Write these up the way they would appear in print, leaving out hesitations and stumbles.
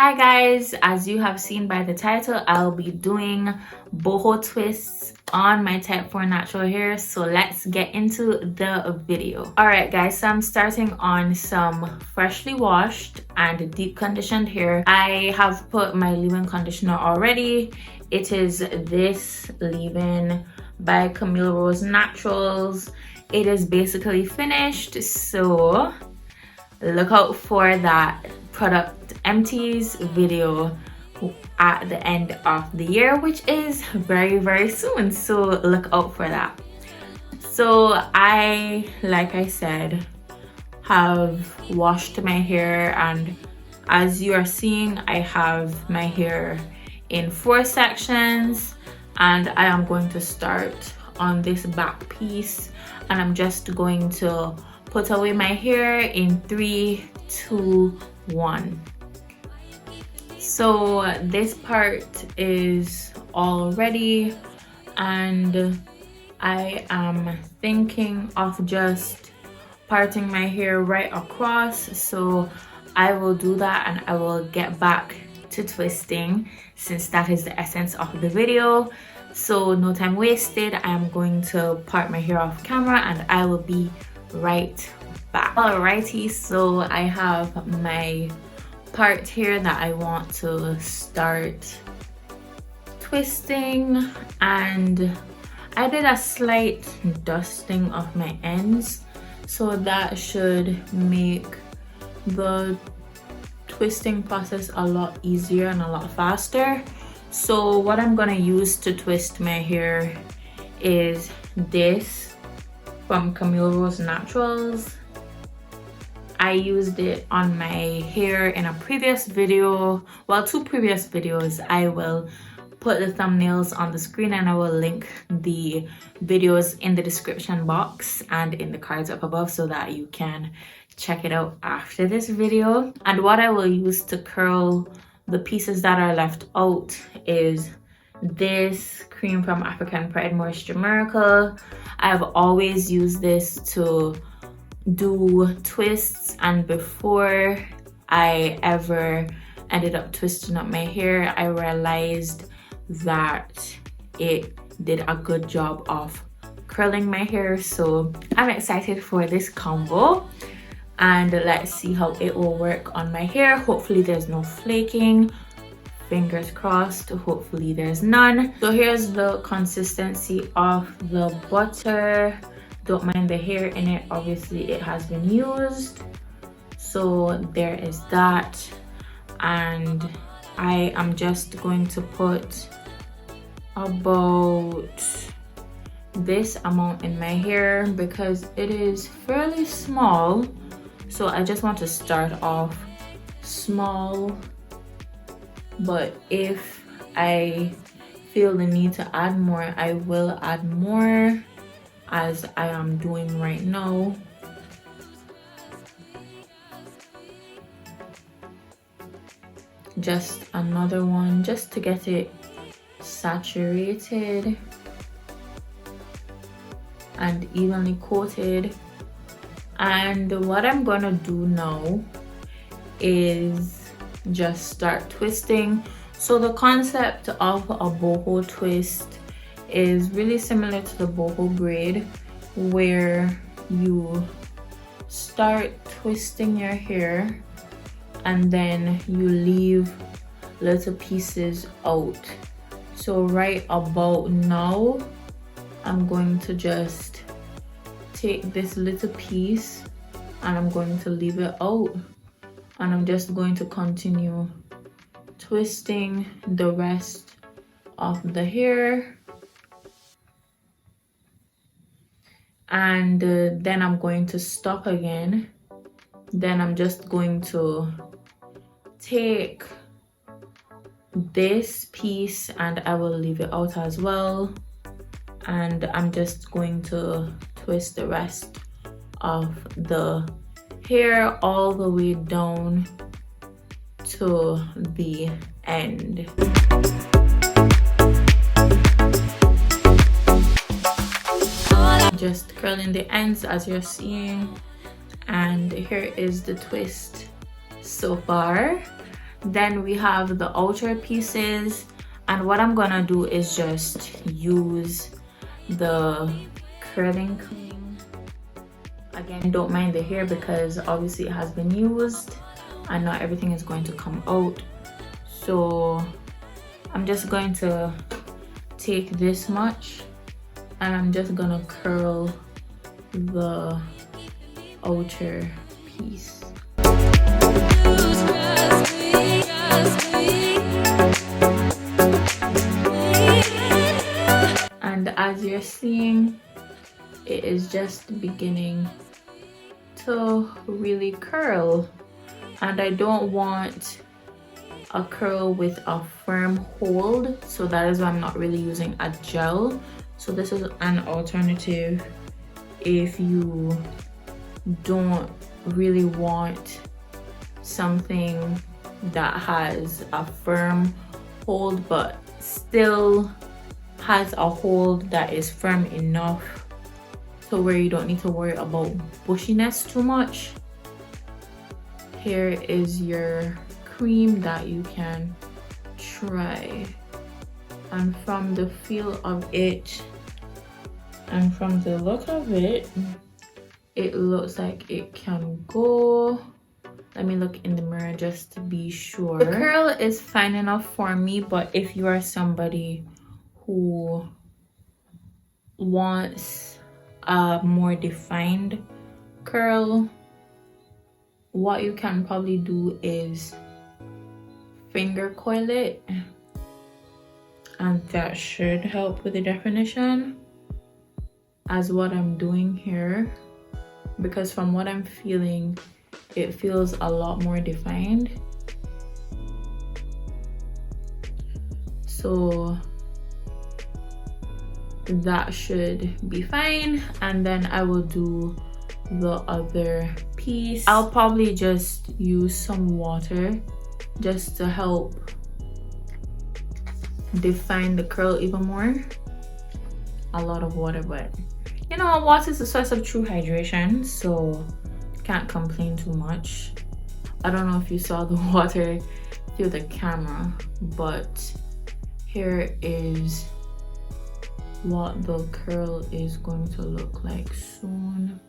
Hi guys, as you have seen by the title, I'll be doing boho twists on my type 4 natural hair. So let's get into the video. Alright guys, so I'm starting on some freshly washed and deep conditioned hair. I have put my leave-in conditioner already. It is this leave-in by Camille Naturals. It is basically finished, so look out for that product empties video at the end of the year, which is very soon, so look out for that. So I, like I said, have washed my hair, and as you are seeing, I have my hair in 4 sections, and I am going to start on this back piece, and I'm just going to put away my hair in 3, 2, 1. So this part is all ready, and I am thinking of just parting my hair right across, so I will do that and I will get back to twisting, since that is the essence of the video. So no time wasted, I am going to part my hair off camera and I will be right back. Alrighty, so I have my part here that I want to start twisting, and I did a slight dusting of my ends, so that should make the twisting process a lot easier and a lot faster. So what I'm gonna use to twist my hair is this from Camille Naturals. I used it on my hair in a previous video, well, 2 previous videos. I will put the thumbnails on the screen and I will link the videos in the description box and in the cards up above so that you can check it out after this video. And what I will use to curl the pieces that are left out is this cream from African Pride Moisture Miracle. I have always used this to do twists, and before I ever ended up twisting up my hair, I realized that it did a good job of curling my hair. So I'm excited for this combo, and let's see how it will work on my hair. Hopefully there's no flaking, fingers crossed, hopefully there's none. So here's the consistency of the butter. Don't mind the hair in it, obviously it has been used. So there is that, and I am just going to put about this amount in my hair because it is fairly small. So I just want to start off small, but if I feel the need to add more, I will add more, as I am doing right now. Just another one, just to get it saturated and evenly coated. And what I'm gonna do now is just start twisting. So the concept of a boho twist is really similar to the boho braid, where you start twisting your hair and then you leave little pieces out. So right about now, I'm going to just take this little piece and I'm going to leave it out, and I'm just going to continue twisting the rest of the hair. And then I'm going to stop again. Then I'm just going to take this piece and I will leave it out as well, and I'm just going to twist the rest of the hair all the way down to the end. Just curling the ends as you're seeing, and here is the twist so far. Then we have the outer pieces, and what I'm gonna do is just use the curling cream. Again, don't mind the hair because obviously it has been used and not everything is going to come out. So I'm just going to take this much and I'm just gonna curl the outer piece. And as you're seeing, it is just beginning to really curl, and I don't want a curl with a firm hold, so that is why I'm not really using a gel. So this is an alternative if you don't really want something that has a firm hold but still has a hold that is firm enough so where you don't need to worry about bushiness too much. Here is your cream that you can try, and from the feel of it and from the look of it, it looks like it can go. Let me look in the mirror just to be sure. The curl is fine enough for me, but if you are somebody who wants a more defined curl, what you can probably do is finger coil it, and that should help with the definition, as what I'm doing here, because from what I'm feeling, it feels a lot more defined. So that should be fine, and then I will do the other piece. I'll probably just use some water just to help define the curl even more. A lot of water, but you know, water is the source of true hydration, so can't complain too much. I don't know if you saw the water through the camera, but here is what the curl is going to look like soon.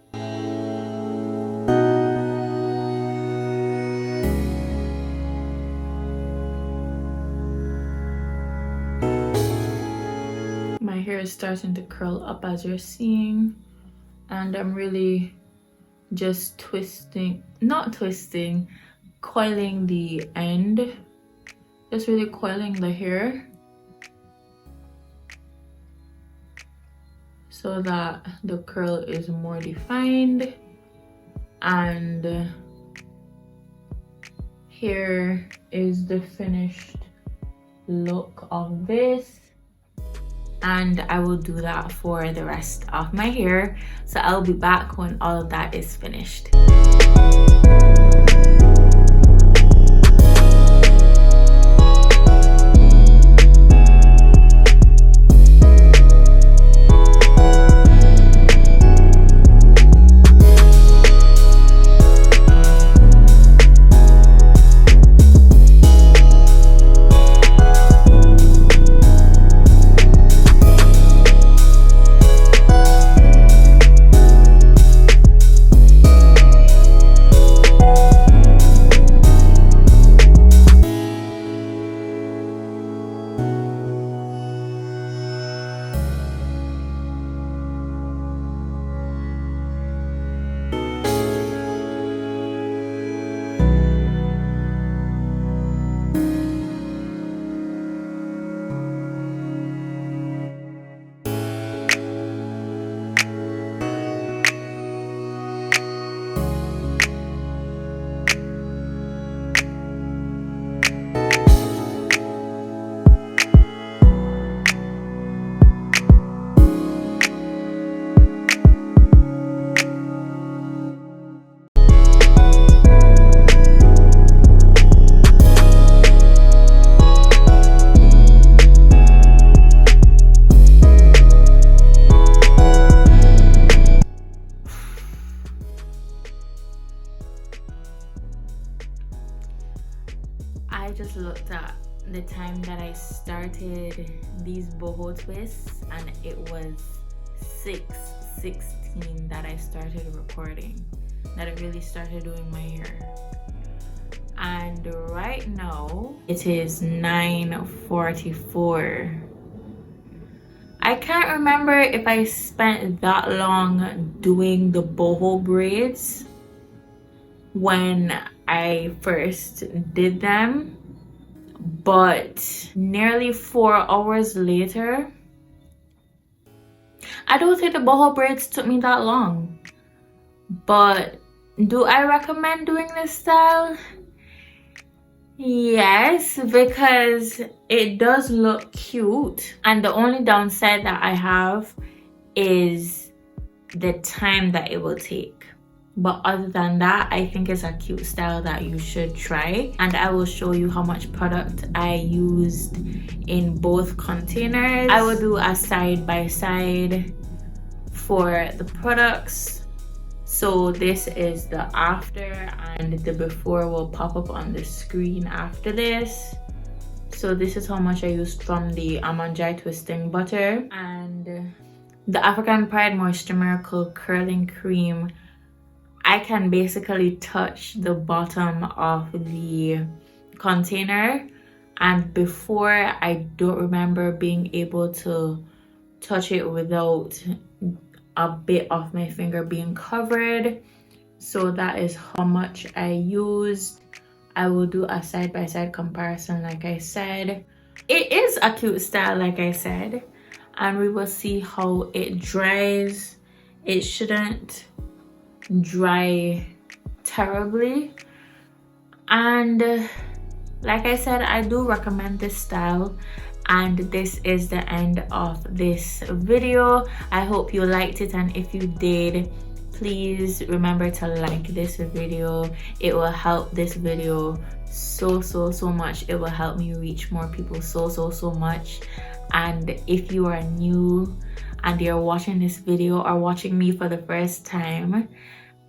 My hair is starting to curl up as you're seeing, and I'm really just coiling the end, just really coiling the hair so that the curl is more defined. And here is the finished look of this, and I will do that for the rest of my hair, so I'll be back when all of that is finished. looked at the time that I started these boho twists, and it was 6:16 that I started recording, that I really started doing my hair. And right now it is 9:44. I can't remember if I spent that long doing the boho braids when I first did them, but nearly 4 hours later, I don't think the boho braids took me that long. But do I recommend doing this style? Yes, because it does look cute, and the only downside that I have is the time that it will take. But other than that, I think it's a cute style that you should try, and I will show you how much product I used in both containers. I will do a side by side for the products. So this is the after, and the before will pop up on the screen after this. So this is how much I used from the Almond twisting butter, and the African Pride Moisture Miracle curling cream. I can basically touch the bottom of the container, and before I don't remember being able to touch it without a bit of my finger being covered. So that is how much I used. I will do a side-by-side comparison like I said. It is a cute style like I said, and we will see how it dries. It shouldn't dry terribly, and like I said, I do recommend this style. And this is the end of this video. I hope you liked it, and if you did, please remember to like this video. It will help this video so much. It will help me reach more people so much. And if you are new and you're watching this video or watching me for the first time,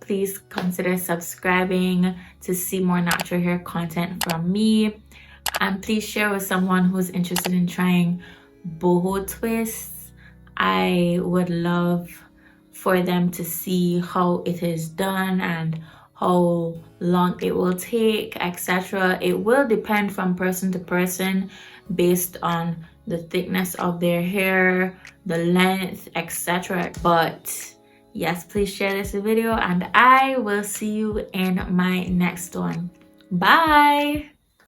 please consider subscribing to see more natural hair content from me. And please share with someone who's interested in trying boho twists. I would love for them to see how it is done and how long it will take, etc. It will depend from person to person based on the thickness of their hair, the length, etc. But yes, please share this video, and I will see you in my next one. Bye.